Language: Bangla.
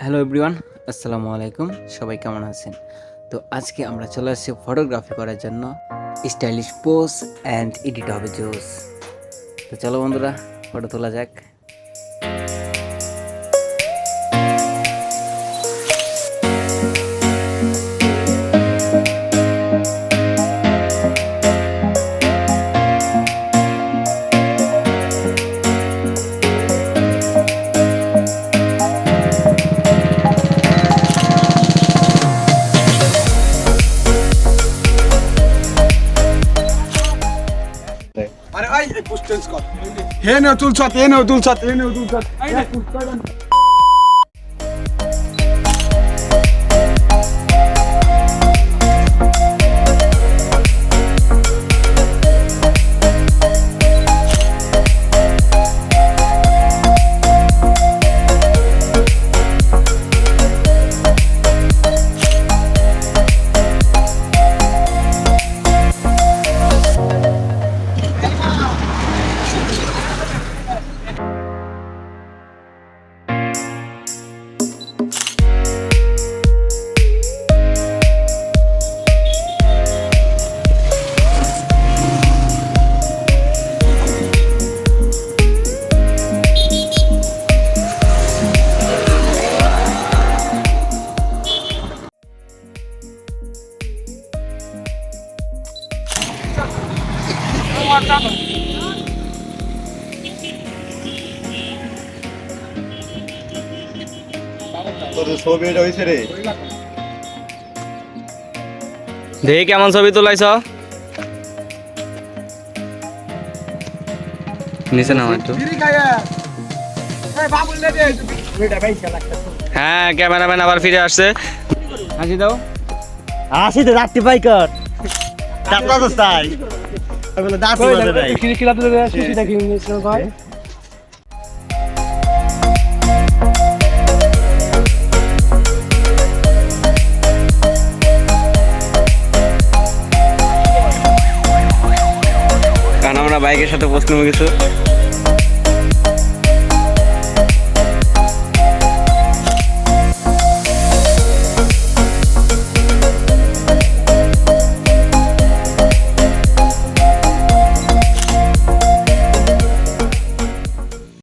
হ্যালো এভরিওয়ান, আসসালামু আলাইকুম। সবাই কেমন আছেন? তো আজকে আমরা চলে আসছি ফটোগ্রাফি করার জন্য। স্টাইলিশ পোজ অ্যান্ড এডিট হবে জোস। তো চলো বন্ধুরা, ফটো তোলা যাক। আরে ভাই এই পোস্ট চেঞ্জ কর হে নে তুলছত হে নে তুলছত হে নে তুলছত এই নে তোর ছবি এটা হইছে রে। দেখি কেমন ছবি তোলাইছ নিচে নাও একটু। হ্যাঁ, ক্যামেরাম্যান আবার ফিরে আসছে। হাসি দাও। আসি তো রাত্রি পাইকার টাকা তো চাই ওগুলো দাঁত বাজে নাই কারণ আমরা বাইকের সাথে বসতে কিছু